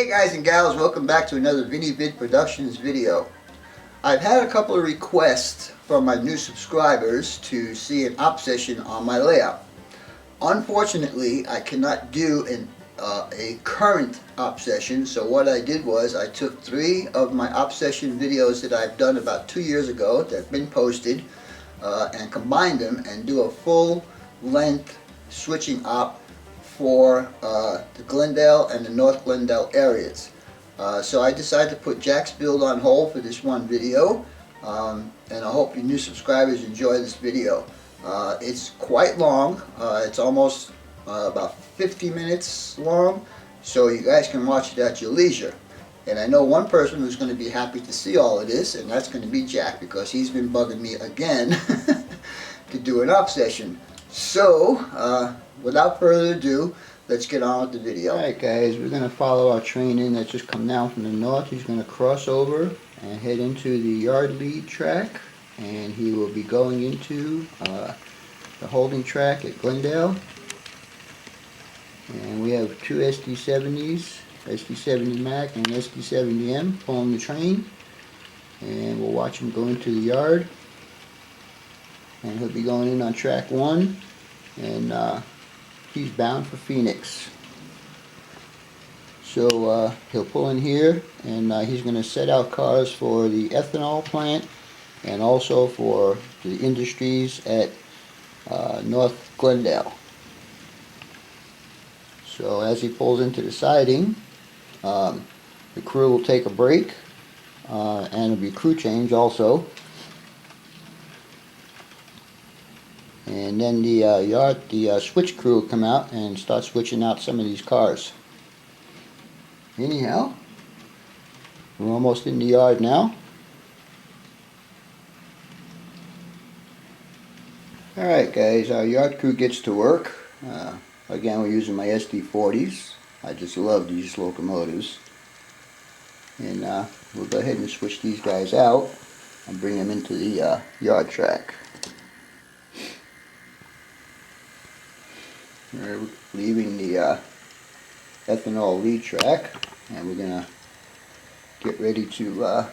Hey guys and gals, welcome back to another Vid Productions video. I've had a couple of requests from my new subscribers to see an op session on my layout. Unfortunately, I cannot do a current op session, so what I did was I took 3 of my op session videos that I've done about 2 years ago that have been posted and combined them and do a full length switching op for the Glendale and the North Glendale areas. So I decided to put Jack's build on hold for this one video, and I hope you new subscribers enjoy this video. It's quite long. It's almost about 50 minutes long, so you guys can watch it at your leisure. And I know one person who's going to be happy to see all of this, and that's going to be Jack, because he's been bugging me again to do an op session. So without further ado, let's get on with the video. Alright guys, we're going to follow our train in that's just come down from the north. He's going to cross over and head into the yard lead track, and he will be going into the holding track at Glendale. And we have 2 SD70s, SD70 Mac and SD70M pulling the train, and we'll watch him go into the yard. And he'll be going in on track 1, and he's bound for Phoenix. So he'll pull in here, and he's going to set out cars for the ethanol plant and also for the industries at North Glendale. So as he pulls into the siding, the crew will take a break, and it'll be crew change also. And then the switch crew will come out and start switching out some of these cars. Anyhow, we're almost in the yard now. Alright guys, our yard crew gets to work. Again, we're using my SD40s. I just love these locomotives. And we'll go ahead and switch these guys out and bring them into the yard track. We're leaving the ethanol lead track, and we're going to get ready to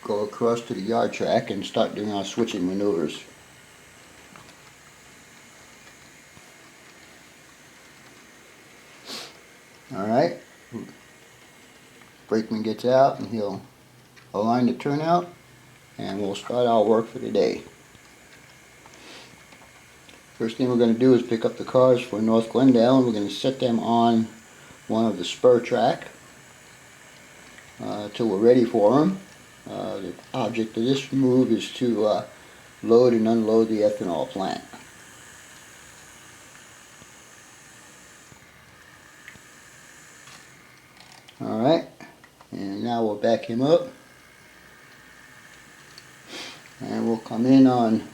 go across to the yard track and start doing our switching maneuvers. Alright, brakeman gets out and he'll align the turnout, and we'll start our work for the day. First thing we're going to do is pick up the cars for North Glendale, and we're going to set them on one of the spur track till we're ready for them. The object of this move is to load and unload the ethanol plant. Alright, and now we'll back him up, and we'll come in on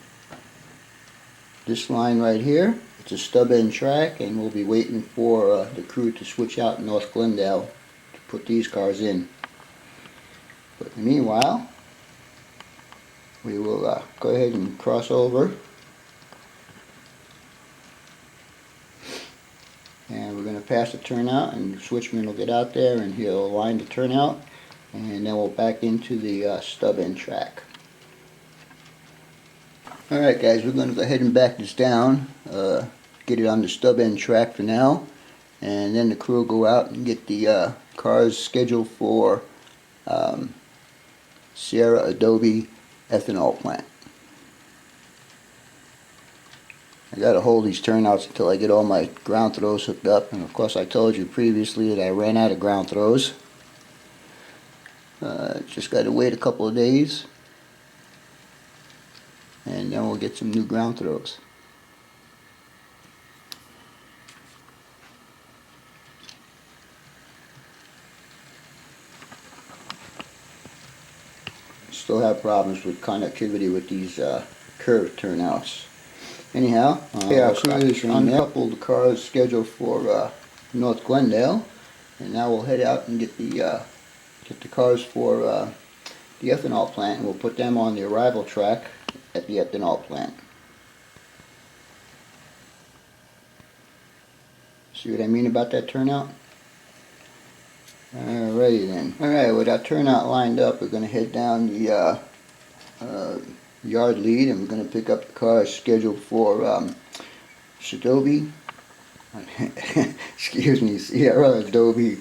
this line right here. It's a stub end track, and we'll be waiting for the crew to switch out North Glendale to put these cars in. But meanwhile, we will go ahead and cross over, and we're going to pass the turnout, and the switchman will get out there and he'll align the turnout, and then we'll back into the stub end track. Alright guys, we're going to go ahead and back this down, get it on the stub end track for now, and then the crew will go out and get the cars scheduled for Sierra Adobe ethanol plant. I gotta hold these turnouts until I get all my ground throws hooked up, and of course I told you previously that I ran out of ground throws. Just gotta wait a couple of days, and then we'll get some new ground throws. Still have problems with connectivity with these curved turnouts. Anyhow, our crew has uncoupled the cars scheduled for North Glendale, and now we'll head out and get the cars for the ethanol plant, and we'll put them on the arrival track at the ethanol plant. See what I mean about that turnout? Alrighty then. Alright, with our turnout lined up, we're going to head down the yard lead, and we're going to pick up the cars scheduled for Adobe, excuse me, Sierra Adobe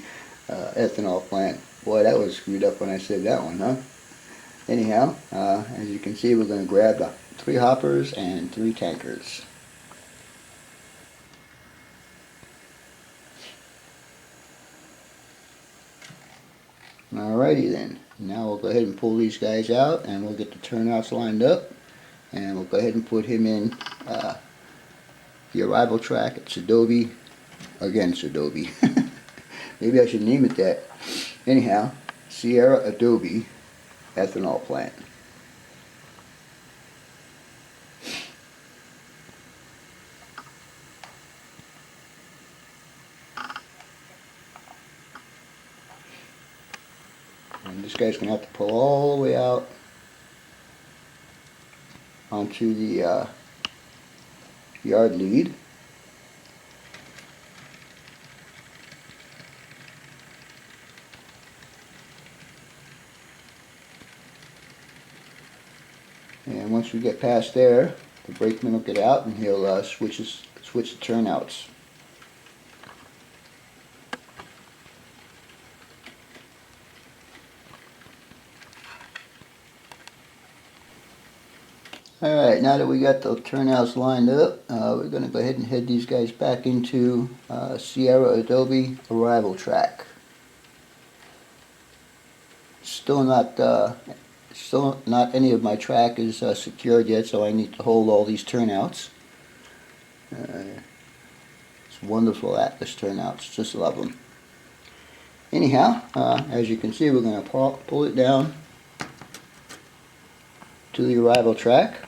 ethanol plant. Boy, that was screwed up when I said that one, huh? Anyhow, as you can see, we're going to grab the 3 hoppers and 3 tankers. Alrighty then. Now we'll go ahead and pull these guys out, and we'll get the turnouts lined up, and we'll go ahead and put him in the arrival track at Adobe. Again, Adobe. Maybe I should name it that. Anyhow, Sierra Adobe ethanol plant. And this guy's going to have to pull all the way out onto the yard lead. And once we get past there, the brakeman will get out and he'll switch the turnouts. Alright, now that we got the turnouts lined up, we're going to go ahead and head these guys back into Sierra Adobe arrival track. Still not any of my track is secured yet, so I need to hold all these turnouts. It's wonderful Atlas turnouts, just love them. Anyhow, as you can see, we're going to pull it down to the arrival track.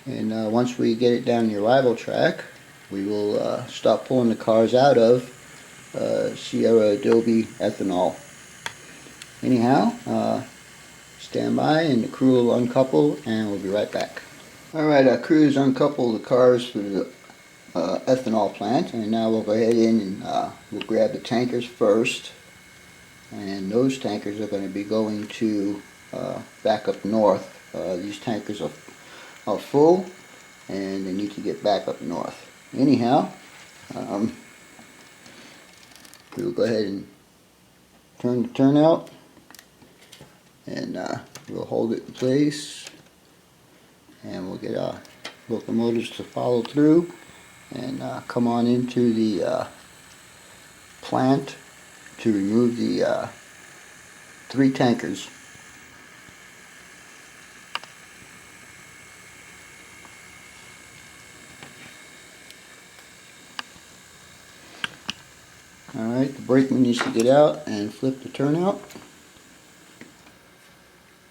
And once we get it down the arrival track, we will stop pulling the cars out of Sierra Adobe ethanol. Anyhow, stand by and the crew will uncouple, and we'll be right back. Alright, our crews uncoupled the cars for the ethanol plant, and now we'll go ahead in and we'll grab the tankers first, and those tankers are going to be going to back up north. These tankers are full, and they need to get back up north. Anyhow, we'll go ahead and turn the turnout, and we'll hold it in place, and we'll get our locomotives to follow through and come on into the plant to remove the 3 tankers. Alright, the brakeman needs to get out and flip the turnout,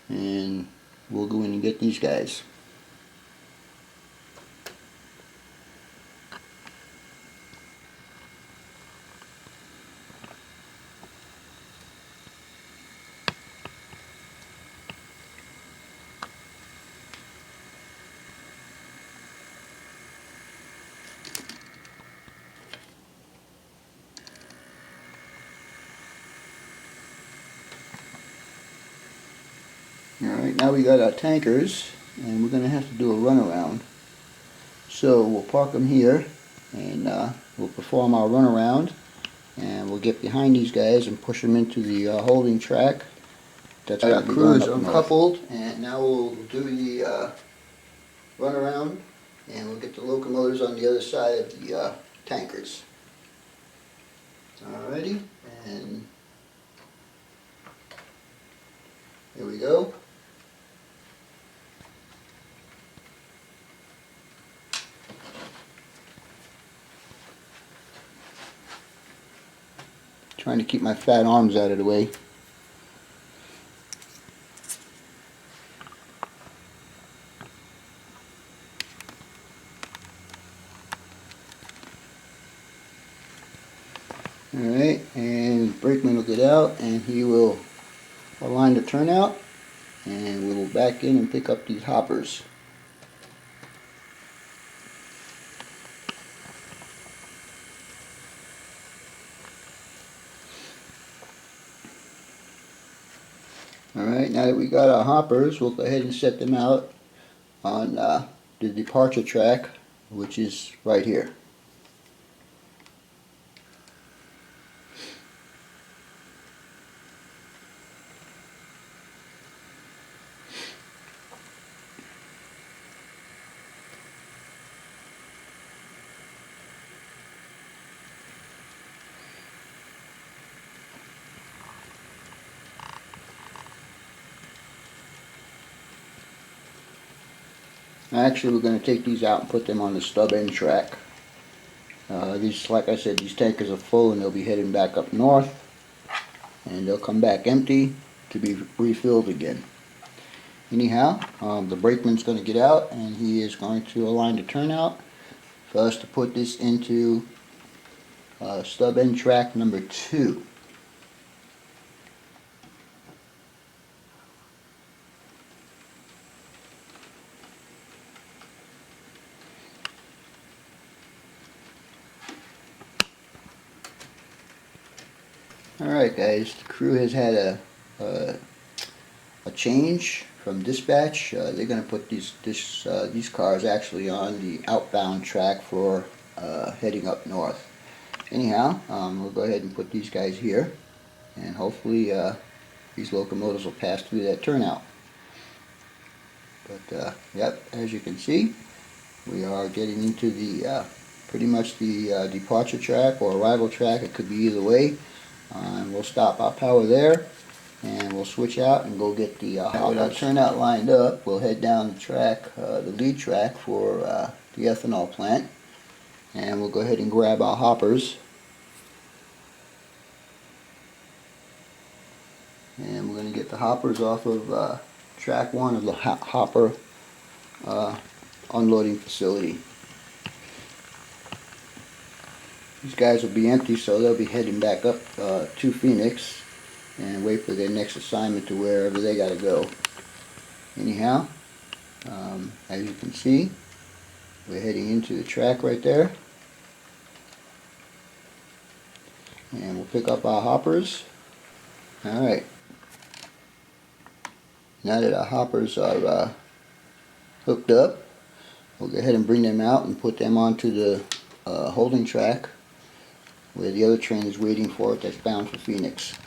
and we'll go in and get these guys. Alright, now we got our tankers, and we're going to have to do a runaround. So we'll park them here, and we'll perform our runaround, and we'll get behind these guys and push them into the holding track. That's our crew is uncoupled, and now we'll do the runaround, and we'll get the locomotives on the other side of the tankers. Alrighty, and here we go. Trying to keep my fat arms out of the way. Alright, and brakeman will get out and he will align the turnout, and we will back in and pick up these hoppers. Alright, now that we got our hoppers, we'll go ahead and set them out on the departure track, which is right here. Actually, we're going to take these out and put them on the stub end track. These, like I said, these tankers are full and they'll be heading back up north, and they'll come back empty to be refilled again. Anyhow, the brakeman's going to get out and he is going to align the turnout for us to put this into stub end track number 2. Alright guys, the crew has had a change from dispatch. They're going to put these cars actually on the outbound track for heading up north. Anyhow, we'll go ahead and put these guys here, and hopefully these locomotives will pass through that turnout. But yep, as you can see, we are getting into the pretty much the departure track or arrival track. It could be either way. And we'll stop our power there, and we'll switch out and go get the with our turnout lined up. We'll head down the track, the lead track for the ethanol plant, and we'll go ahead and grab our hoppers, and we're going to get the hoppers off of track 1 of the hopper unloading facility. These guys will be empty, so they'll be heading back up to Phoenix and wait for their next assignment to wherever they got to go. Anyhow, as you can see, we're heading into the track right there, and we'll pick up our hoppers. Alright, now that our hoppers are hooked up, we'll go ahead and bring them out and put them onto the holding track where the other train is waiting for it, that's bound for Phoenix.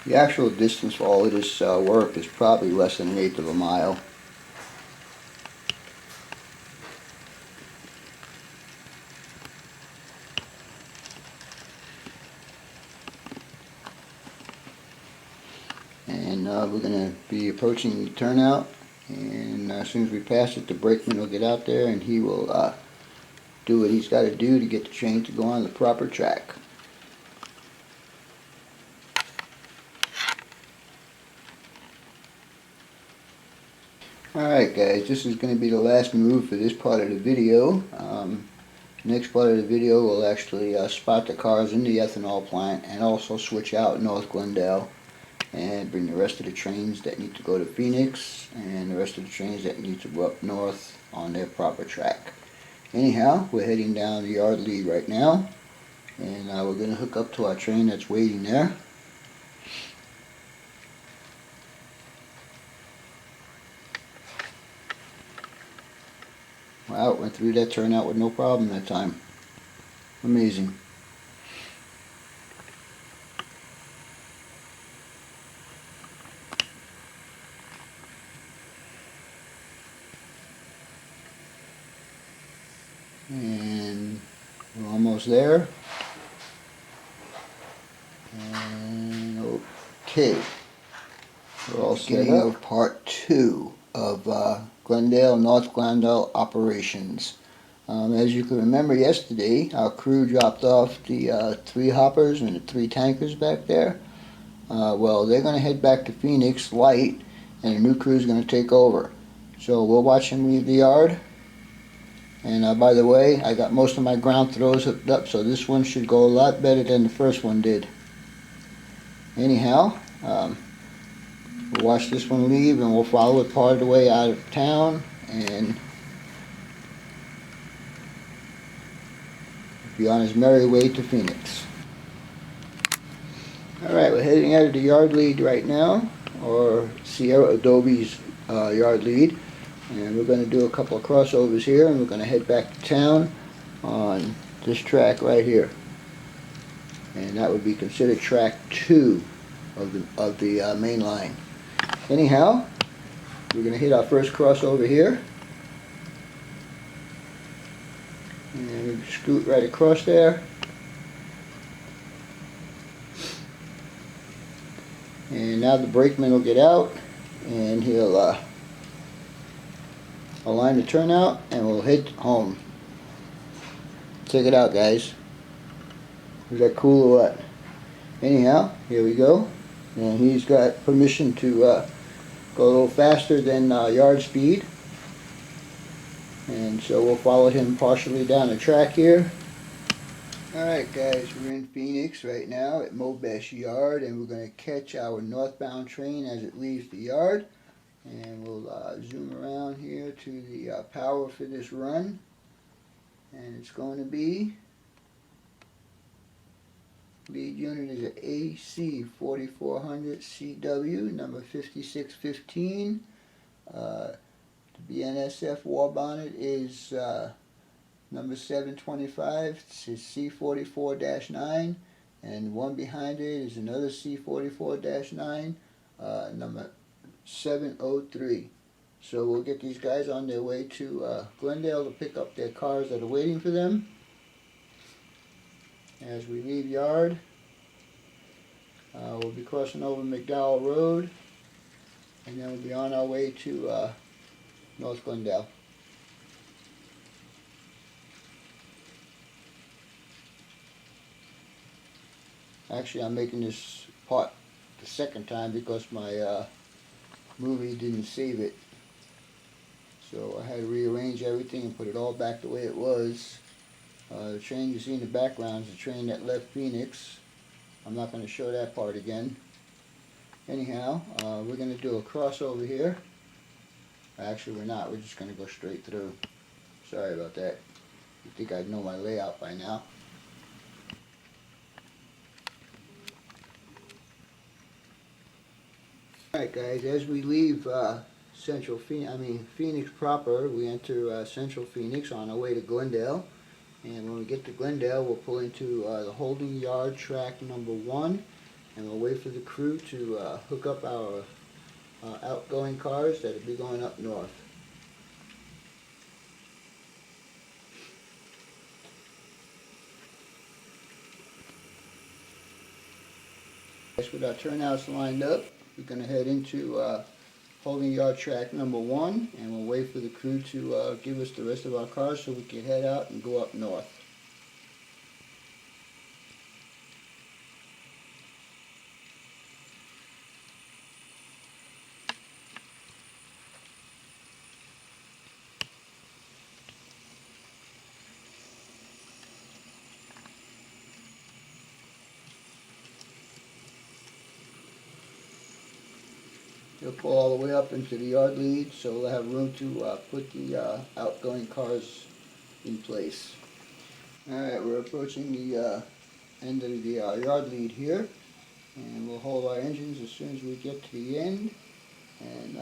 The actual distance for all of this work is probably less than 1/8 of a mile. And we're going to be approaching the turnout, and as soon as we pass it, the brakeman will get out there and he will do what he's got to do to get the train to go on the proper track. Alright guys, this is going to be the last move for this part of the video. Next part of the video will actually spot the cars in the ethanol plant and also switch out North Glendale and bring the rest of the trains that need to go to Phoenix and the rest of the trains that need to go up north on their proper track. Anyhow, we're heading down the yard lead right now, and we're going to hook up to our train that's waiting there. Wow, went through that turnout with no problem that time. Amazing. And we're almost there. And okay, we're all set up. Part 2 of Glendale, North Glendale operations. As you can remember yesterday, our crew dropped off the 3 hoppers and the 3 tankers back there. Well, they're going to head back to Phoenix light, and a new crew is going to take over. So we'll watch them leave the yard. And by the way, I got most of my ground throws hooked up, so this one should go a lot better than the first one did. Anyhow, we'll watch this one leave, and we'll follow it part of the way out of town, and be on his merry way to Phoenix. Alright, we're heading out of the yard lead right now, or Sierra Adobe's yard lead. And we're going to do a couple of crossovers here, and we're going to head back to town on this track right here. And that would be considered track 2 of the main line. Anyhow, we're going to hit our first crossover here. And we scoot right across there. And now the brakeman will get out, and he'll align the turnout, and we'll head home. Check it out, guys. Is that cool or what? Anyhow, here we go. And he's got permission to go a little faster than yard speed. And so we'll follow him partially down the track here. Alright guys, we're in Phoenix right now at Mobesh Yard, and we're going to catch our northbound train as it leaves the yard. And we'll zoom around here to the power for this run, and it's going to be, lead unit is an AC 4400 CW number 5615. The BNSF war bonnet is number 725, it's C44-9, and one behind it is another C44-9, number 703. So we'll get these guys on their way to Glendale to pick up their cars that are waiting for them. As we leave yard, we'll be crossing over McDowell Road, and then we'll be on our way to North Glendale. Actually, I'm making this part the second time because my movie didn't save it, so I had to rearrange everything and put it all back the way it was. The train you see in the background is the train that left Phoenix. I'm not going to show that part again. Anyhow, we're going to do a crossover here. Actually, we're not. We're just going to go straight through. Sorry about that. You'd think I'd know my layout by now. Alright guys, as we leave Phoenix proper, we enter Central Phoenix on our way to Glendale. And when we get to Glendale, we'll pull into the holding yard track number 1, and we'll wait for the crew to hook up our outgoing cars that will be going up north. With our turnouts lined up, we're going to head into holding yard track number 1, and we'll wait for the crew to give us the rest of our cars so we can head out and go up north. We'll pull all the way up into the yard lead, so we'll have room to put the outgoing cars in place. Alright, we're approaching the end of the yard lead here, and we'll hold our engines as soon as we get to the end, and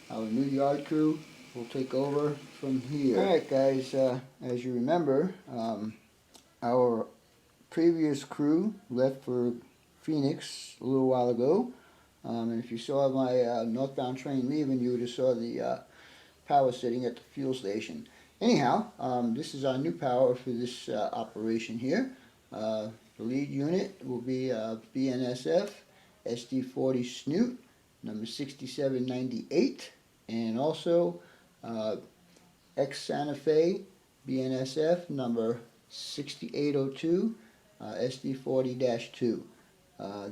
our new yard crew will take over from here. Alright guys, as you remember, our previous crew left for Phoenix a little while ago. And if you saw my northbound train leaving, you would have saw the power sitting at the fuel station. Anyhow, this is our new power for this operation here. The lead unit will be BNSF SD40 Snoot, number 6798, and also ex-Santa Fe BNSF number 6802 SD40-2.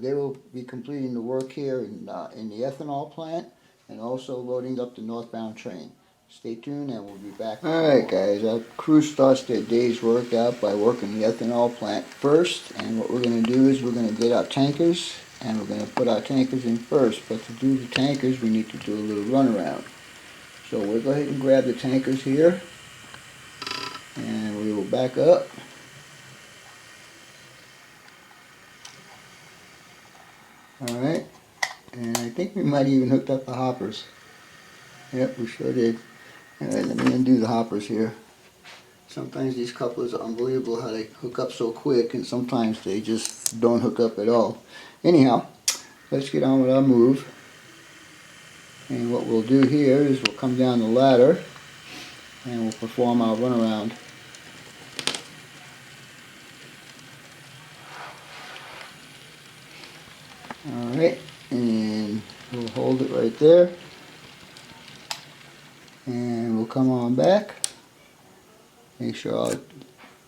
They will be completing the work here in the ethanol plant and also loading up the northbound train. Stay tuned and we'll be back. Alright guys, our crew starts their day's work out by working the ethanol plant first, and what we're going to do is we're going to get our tankers and we're going to put our tankers in first, but to do the tankers we need to do a little runaround. So we'll go ahead and grab the tankers here and we will back up. Alright, and I think we might even hooked up the hoppers. Yep, we sure did. Alright, let me undo the hoppers here. Sometimes these couplers are unbelievable how they hook up so quick, and sometimes they just don't hook up at all. Anyhow, let's get on with our move. And what we'll do here is we'll come down the ladder and we'll perform our runaround. Alright, and we'll hold it right there. And we'll come on back. Make sure our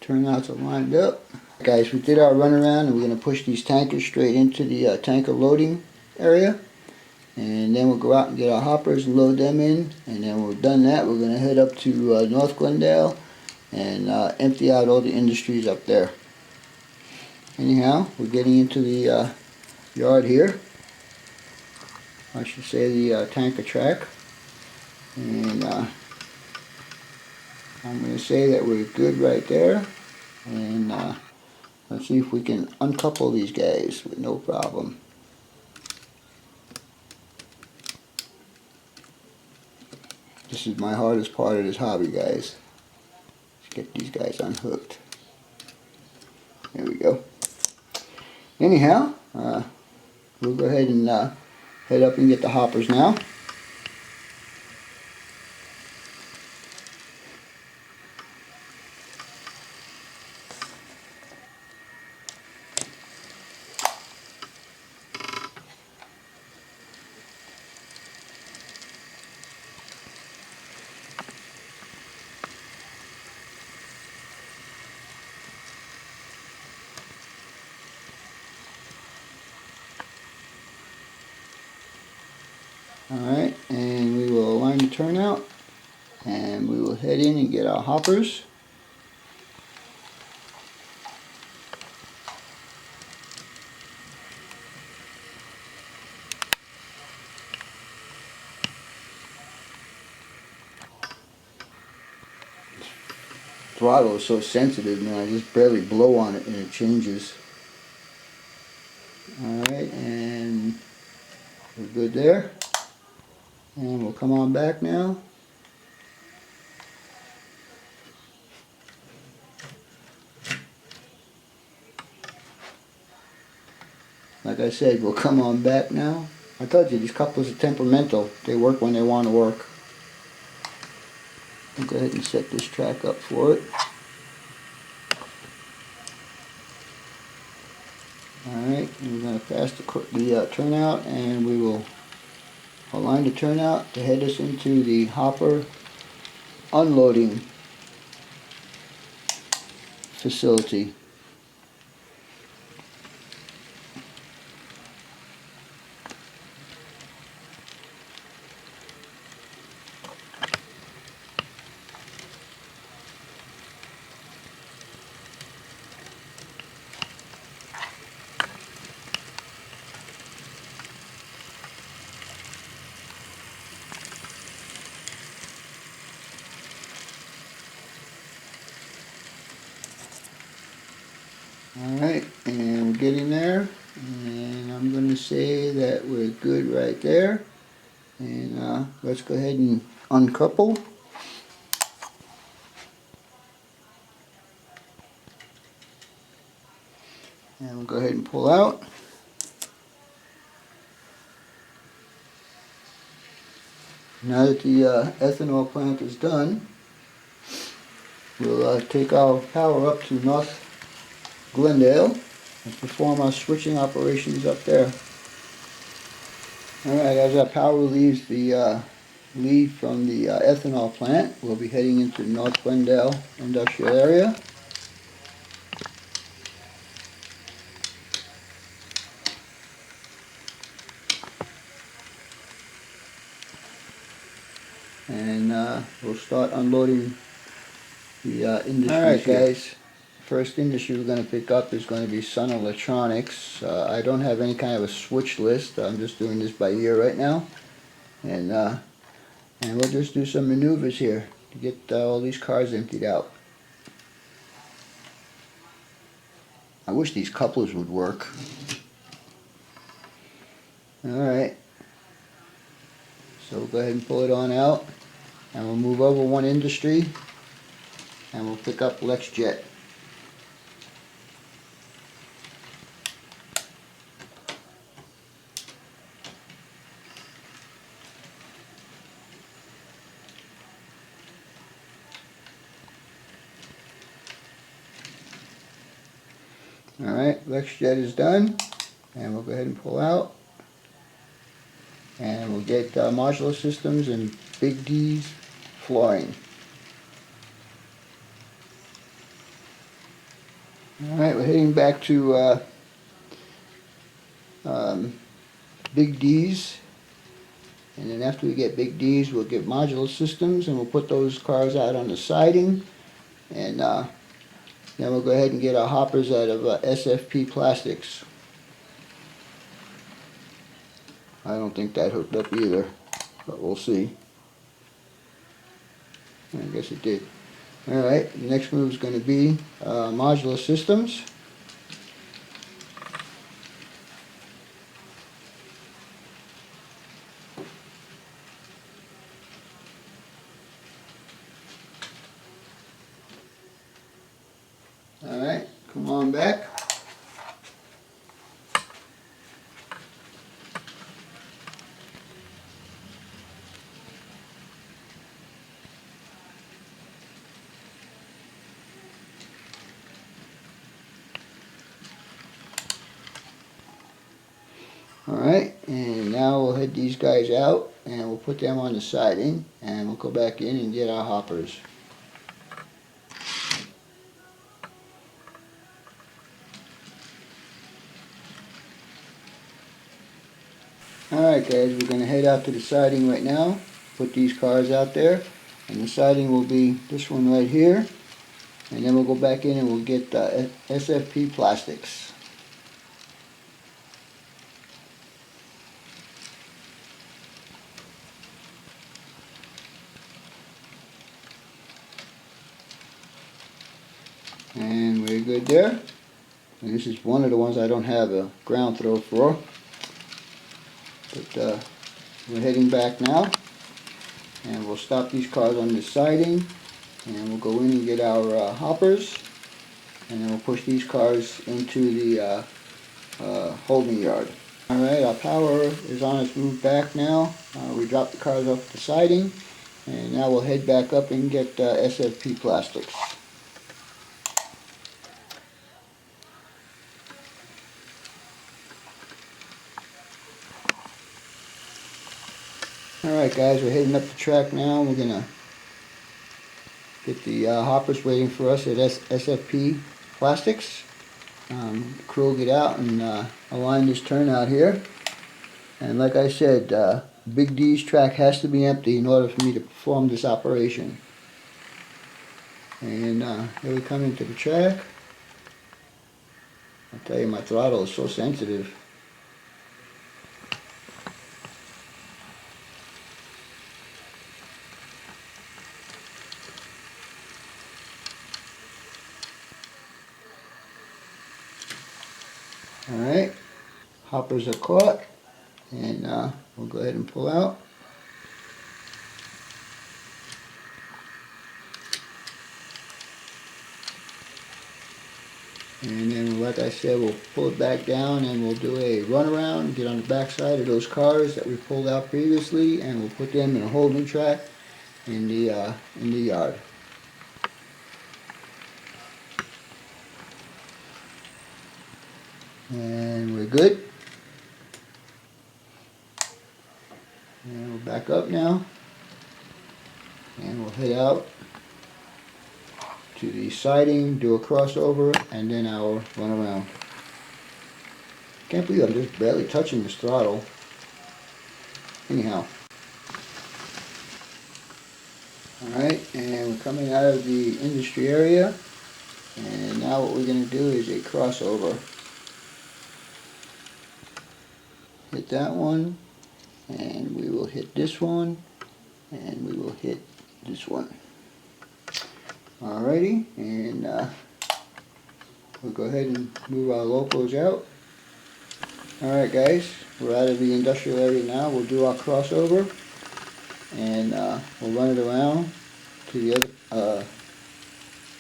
turnouts are lined up. Guys, we did our runaround and we're going to push these tankers straight into the tanker loading area. And then we'll go out and get our hoppers and load them in. And then when we've done that, we're going to head up to North Glendale and empty out all the industries up there. Anyhow, we're getting into the yard here. I should say the tanker track. And I'm going to say that we're good right there. And let's see if we can uncouple these guys with no problem. This is my hardest part of this hobby, guys. Let's get these guys unhooked. There we go. Anyhow, we'll go ahead and head up and get the hoppers now. Alright, and we will align the turnout and we will head in and get our hoppers. Throttle is so sensitive, man. I just barely blow on it and it changes. Alright, and we're good there. And we'll come on back now. Like I said, we'll come on back now. I told you, these couplers are temperamental. They work when they want to work. I'll go ahead and set this track up for it. Alright, we're going to pass the turnout, and we will align the turnout to head us into the hopper unloading facility. Alright, and we're getting there, and I'm going to say that we're good right there. And let's go ahead and uncouple. And we'll go ahead and pull out. Now that the ethanol plant is done, we'll take our power up to North Glendale and perform our switching operations up there. Alright, as our power leaves the leave from the ethanol plant. We'll be heading into the North Glendale industrial area. And we'll start unloading the industries. Alright guys, first industry we're going to pick up is going to be Sun Electronics. I don't have any kind of a switch list. I'm just doing this by ear right now. And we'll just do some maneuvers here to get all these cars emptied out. I wish these couplers would work. Alright, so we'll go ahead and pull it on out, and we'll move over one industry, and we'll pick up LexJet. Alright, LexJet is done, and we'll go ahead and pull out. And we'll get modular systems and Big D's flooring. Alright, we're heading back to Big D's. And then after we get Big D's, we'll get modular systems and we'll put those cars out on the siding. And then we'll go ahead and get our hoppers out of SFP plastics. I don't think that hooked up either, but we'll see. I guess it did. Alright, the next move is going to be modular systems. Alright, come on back. Alright, and now we'll head these guys out and we'll put them on the siding and we'll go back in and get our hoppers. Alright guys, we're going to head out to the siding right now, put these cars out there, and the siding will be this one right here, and then we'll go back in and we'll get SFP plastics. And we're good there. And this is one of the ones I don't have a ground throw for. But we're heading back now. And we'll stop these cars on the siding. And we'll go in and get our hoppers. And then we'll push these cars into the holding yard. Alright, our power is on its move back now. We dropped the cars off the siding. And now we'll head back up and get SFP plastics. Alright guys, we're heading up the track now. We're going to get the hoppers waiting for us at SFP Plastics. The crew will get out and align this turnout here. And like I said, Big D's track has to be empty in order for me to perform this operation. And here we come into the track. I'll tell you, my throttle is so sensitive. Alright, hoppers are caught, and we'll go ahead and pull out. And then, like I said, we'll pull it back down and we'll do a run around, get on the back side of those cars that we pulled out previously, and we'll put them in a holding track in the yard. And we're good. And we'll back up now. we'll head out to the siding, do a crossover, and then I'll run around. Can't believe I'm just barely touching this throttle. Anyhow. Alright, and we're coming out of the industry area, and now what we're going to do is a crossover. Hit that one, and we will hit this one, and we will hit this one. Alrighty, and we'll go ahead and move our locos out. Alright guys, we're out of the industrial area now. We'll do our crossover, and we'll run it around to the other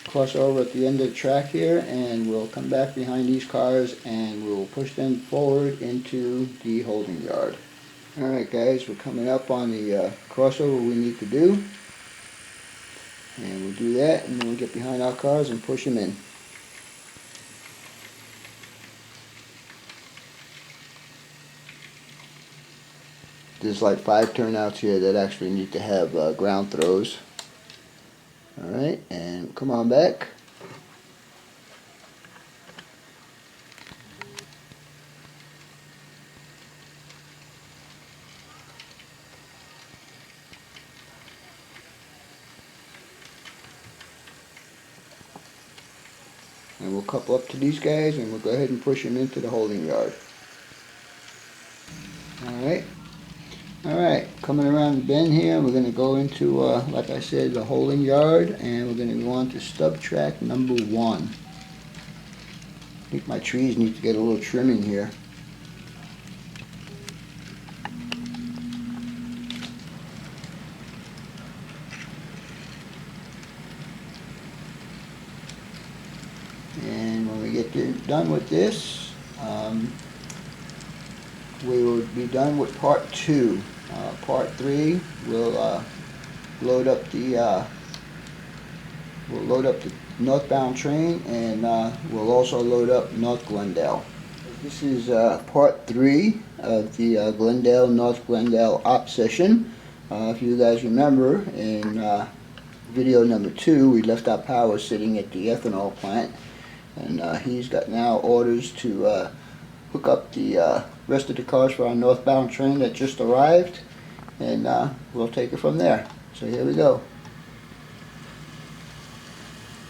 crossover at the end of the track here, and we'll come back behind these cars and we'll push them forward into the holding yard. Alright guys, we're coming up on the crossover we need to do, and we'll do that, and then we'll get behind our cars and push them in. There's like 5 turnouts here that actually need to have ground throws. Alright, and come on back. And we'll couple up to these guys and we'll go ahead and push them into the holding yard. Alright, coming around the bend here, we're going to go into, like I said, the holding yard, and we're going to go on to stub track number 1. I think my trees need to get a little trimming here. And when we get done with this, we will be done with part 2. Part 3 will load up the northbound train, and we'll also load up North Glendale. This is part 3 of the Glendale, North Glendale op session. If you guys remember, in video number 2, we left our power sitting at the ethanol plant, and he's got now orders to hook up the rest of the cars for our northbound train that just arrived, and we'll take it from there. So here we go.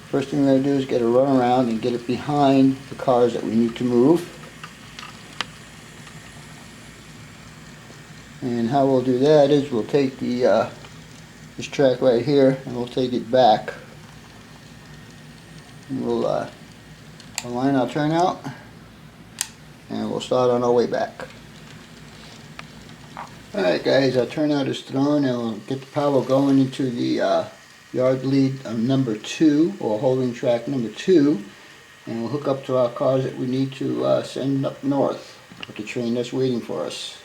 First thing we're going to do is get a run around and get it behind the cars that we need to move. And how we'll do that is we'll take the this track right here and we'll take it back. And we'll align our turnout, and we'll start on our way back. Alright guys, our turnout is thrown, and we'll get the power going into the yard lead number 2, or holding track number 2, and we'll hook up to our cars that we need to send up north with the train that's waiting for us.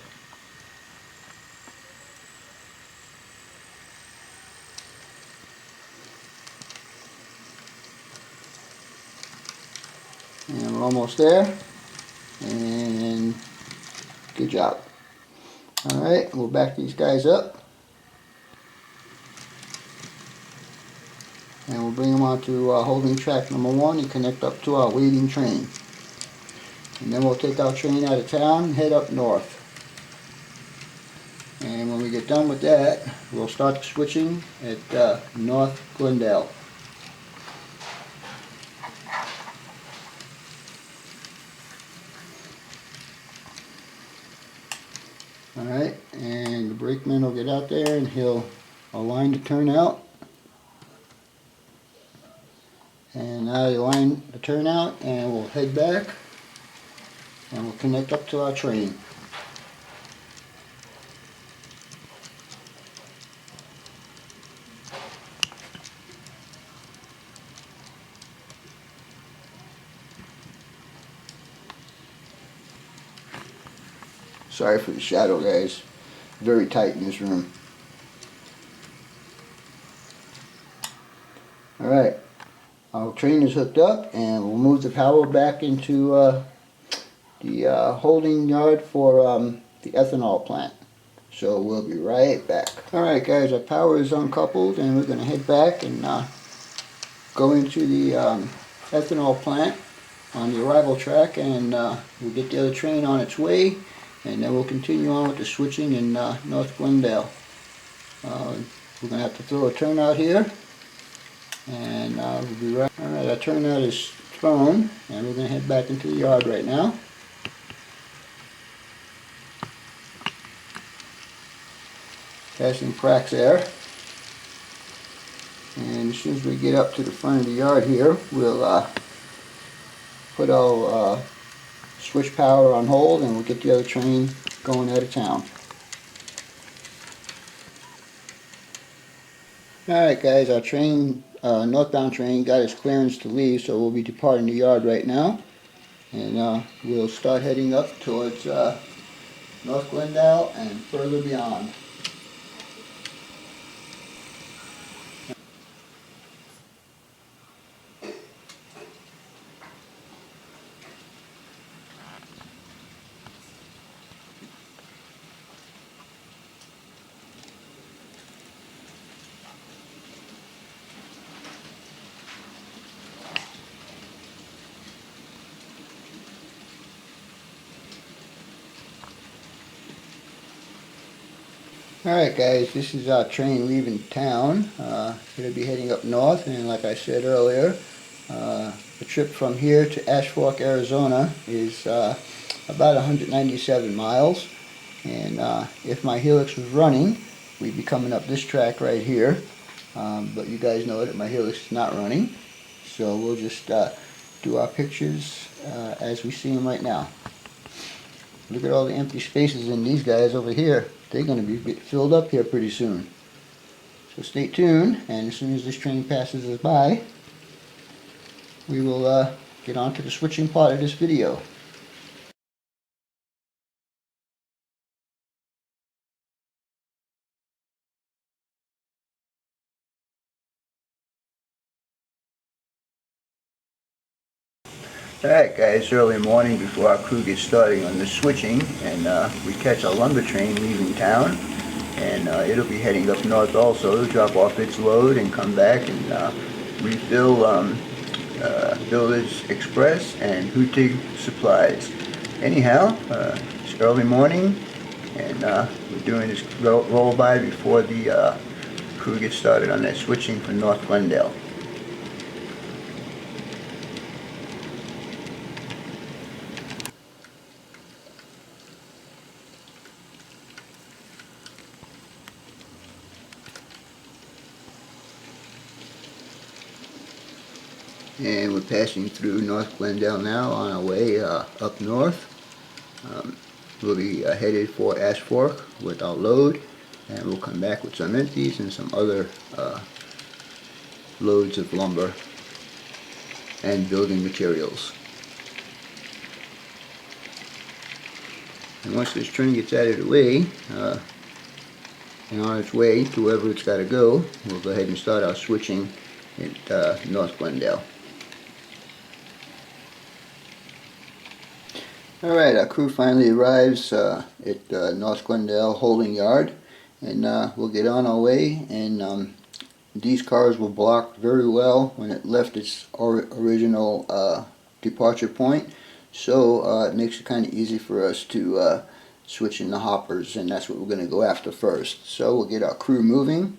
And we're almost there, and good job. Alright, we'll back these guys up, and we'll bring them onto holding track number 1 and connect up to our waiting train. And then we'll take our train out of town and head up north. And when we get done with that, we'll start switching at North Glendale. Alright, and the brakeman will get out there and he'll align the turnout. And now you align the turnout, and we'll head back and we'll connect up to our train. Sorry for the shadow, guys. Very tight in this room. Alright, our train is hooked up, and we'll move the power back into the holding yard for the ethanol plant. So we'll be right back. Alright guys, our power is uncoupled and we're going to head back and go into the ethanol plant on the arrival track, and we'll get the other train on its way, and then we'll continue on with the switching in North Glendale. We're going to have to throw a turnout here, and we'll be right. Alright, our turnout is thrown, and we're going to head back into the yard right now. Passing cracks there. And as soon as we get up to the front of the yard here, we'll put our switch power on hold, and we'll get the other train going out of town. Alright guys, our train, northbound train, got its clearance to leave, so we'll be departing the yard right now. And we'll start heading up towards North Glendale and further beyond. Alright guys, this is our train leaving town. It'll be heading up north, and like I said earlier, the trip from here to Ash Fork, Arizona is about 197 miles. And if my Helix was running, we'd be coming up this track right here. But you guys know that my Helix is not running. So we'll just do our pictures as we see them right now. Look at all the empty spaces in these guys over here. They're going to be filled up here pretty soon. So stay tuned, and as soon as this train passes us by, we will get on to the switching part of this video. Alright guys, early morning before our crew gets started on the switching, and we catch a lumber train leaving town, and it'll be heading up north also to drop off its load and come back and refill Builders Express and Hootig Supplies. Anyhow, it's early morning, and we're doing this roll by before the crew gets started on that switching for North Glendale. And we're passing through North Glendale now on our way up north. We'll be headed for Ash Fork with our load, and we'll come back with some empties and some other loads of lumber and building materials. And once this train gets out of the way and on its way to wherever it's got to go, we'll go ahead and start our switching at North Glendale. Alright, our crew finally arrives at North Glendale holding yard, and we'll get on our way. And these cars were blocked very well when it left its original departure point, so it makes it kind of easy for us to switch in the hoppers, and that's what we're going to go after first. So we'll get our crew moving,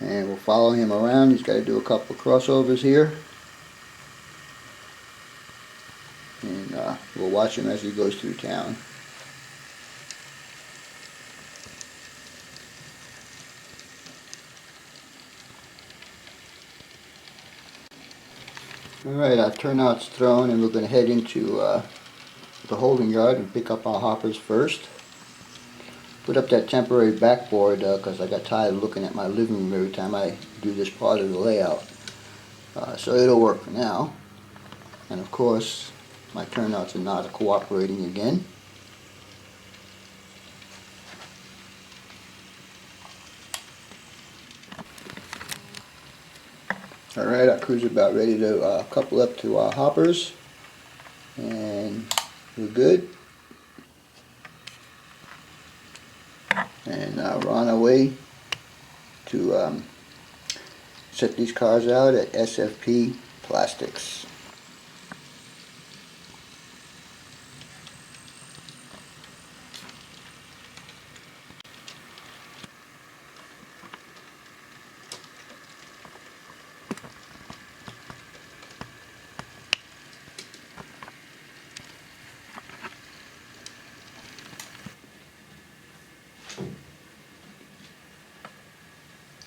and we'll follow him around. He's got to do a couple of crossovers here. And we'll watch him as he goes through town. Alright, our turnout's thrown, and we're going to head into the holding yard and pick up our hoppers first. Put up that temporary backboard because I got tired of looking at my living room every time I do this part of the layout. So it'll work for now. And of course, my turnouts are not cooperating again. Alright, our crew's about ready to couple up to our hoppers, and we're good. to set these cars out at SFP Plastics.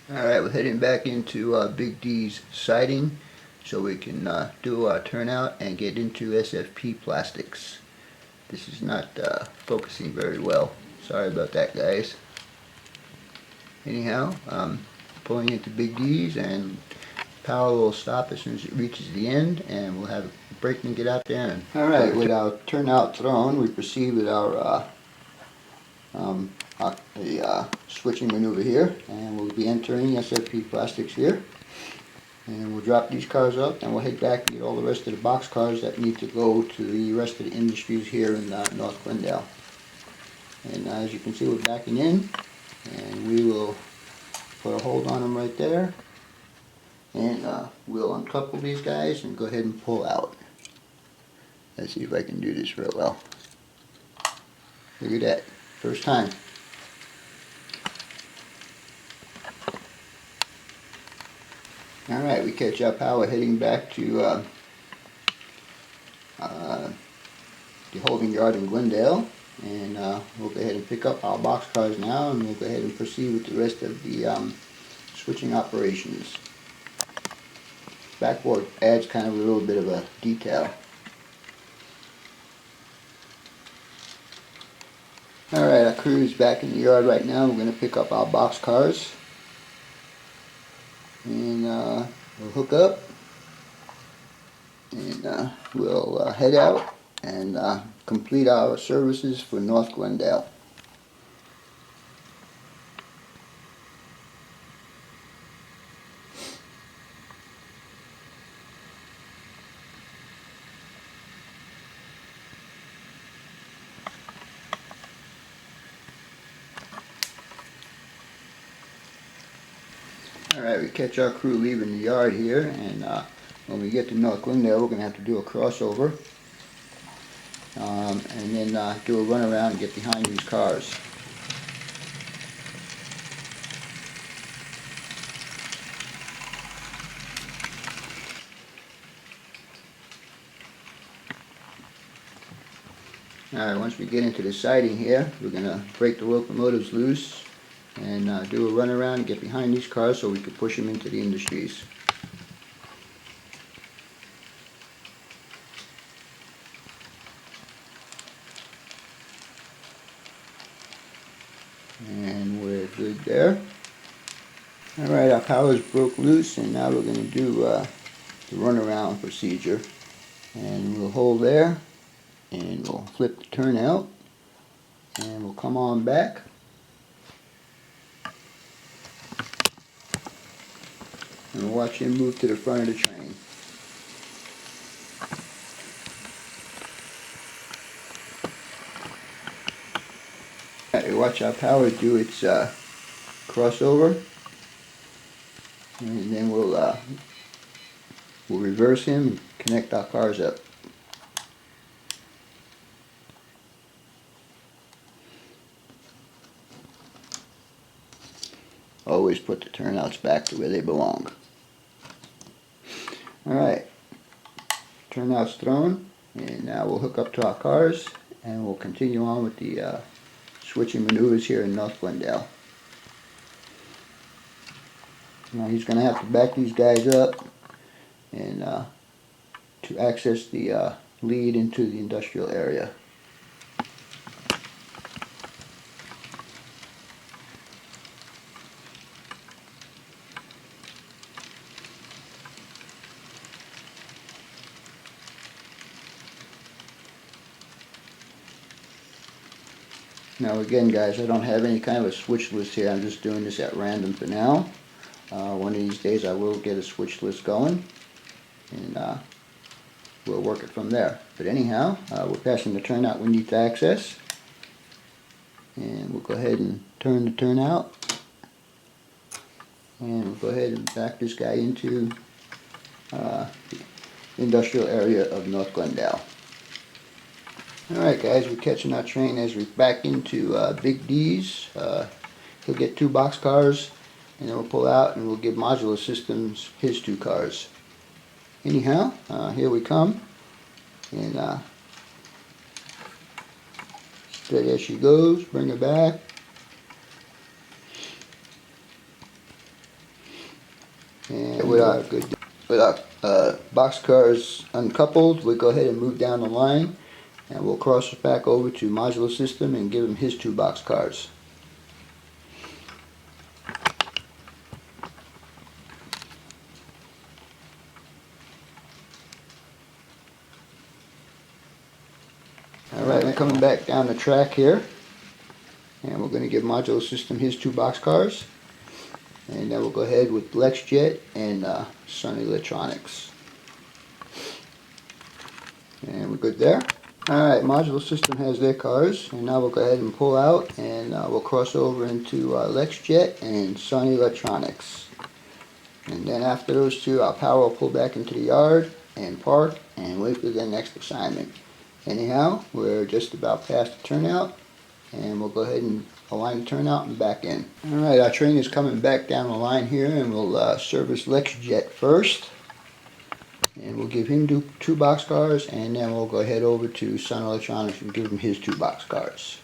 Alright, we're heading back into Big D's siding so we can do our turnout and get into SFP Plastics. This is not focusing very well. Sorry about that, guys. Anyhow, pulling into Big D's, and power will stop as soon as it reaches the end, and we'll have a break and get out there. Alright, with our turnout thrown, we proceed with our switching maneuver here, and we'll be entering SFP Plastics here, and we'll drop these cars up and we'll head back and get all the rest of the box cars that need to go to the rest of the industries here in North Glendale. And as you can see, we're backing in, and we will put a hold on them right there, and we'll uncouple these guys and go ahead and pull out. Let's see if I can do this real well. Look at that, first time. Alright, we catch our power heading back to the holding yard in Glendale, and we'll go ahead and pick up our box cars now, and we'll go ahead and proceed with the rest of the switching operations. Backboard adds kind of a little bit of a detail. Alright, our crew is back in the yard right now. We're going to pick up our box cars, and we'll hook up, and we'll head out and complete our services for North Glendale. Alright, we catch our crew leaving the yard here, and when we get to North Glendale, we're going to have to do a crossover, and then do a run around and get behind these cars. Alright, once we get into the siding here, we're going to break the locomotives loose and do a run around and get behind these cars so we can push them into the industries. And we're good there. Alright, our power's broke loose, and now we're going to do the runaround procedure. And we'll hold there, and we'll flip the turnout, and we'll come on back. And we'll watch him move to the front of the train. Alright, watch our power do its crossover, and then we'll reverse him and connect our cars up. Always put the turnouts back to where they belong. Alright, turnouts thrown, and now we'll hook up to our cars, and we'll continue on with the switching maneuvers here in North Glendale. Now he's going to have to back these guys up and to access the lead into the industrial area. Now again, guys, I don't have any kind of a switch list here. I'm just doing this at random for now. One of these days I will get a switch list going, and we'll work it from there. But anyhow, we're passing the turnout we need to access, and we'll go ahead and turn the turnout. And we'll go ahead and back this guy into the industrial area of North Glendale. Alright guys, we're catching our train as we back into Big D's. He'll get 2 boxcars, and then we'll pull out and we'll give Modular Systems his 2 cars. Anyhow, here we come, and steady as she goes, bring her back. And with our boxcars uncoupled, we'll go ahead and move down the line, and we'll cross it back over to Modular System and give him his 2 boxcars. Alright, we're coming back down the track here, and we're going to give Modular System his 2 boxcars, and then we'll go ahead with LexJet and Sun Electronics. And we're good there. Alright, Modular System has their cars, and now we'll go ahead and pull out, and we'll cross over into LexJet and Sun Electronics. And then after those 2, our power will pull back into the yard and park and wait for their next assignment. Anyhow, we're just about past the turnout, and we'll go ahead and align the turnout and back in. Alright, our train is coming back down the line here, and we'll service LexJet first. And we'll give him 2 boxcars, and then we'll go ahead over to Sun Electronics and give him his 2 boxcars.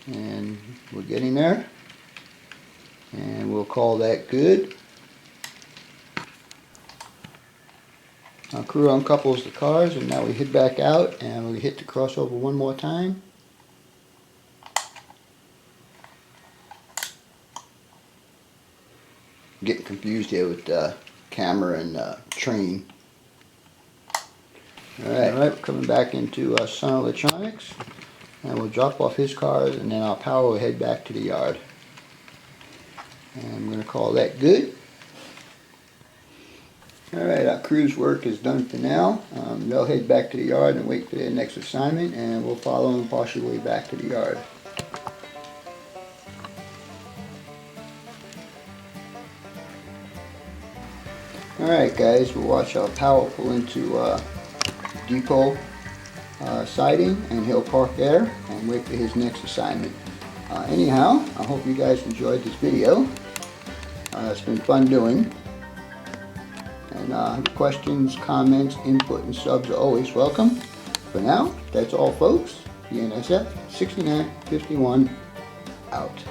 And we're getting there. And we'll call that good. Our crew uncouples the cars, and now we head back out, and we hit the crossover one more time. Getting confused here with camera and train. Alright, we're coming back into Sun Electronics, and we'll drop off his cars, and then our power will head back to the yard. And I'm going to call that good. Alright, our crew's work is done for now. They'll head back to the yard and wait for their next assignment, and we'll follow them partially back to the yard. Alright guys, we'll watch our power pull into depot siding, and he'll park there and wait for his next assignment. Anyhow, I hope you guys enjoyed this video. It's been fun doing. And questions, comments, input, and subs are always welcome. For now, that's all folks. BNSF 6951 out.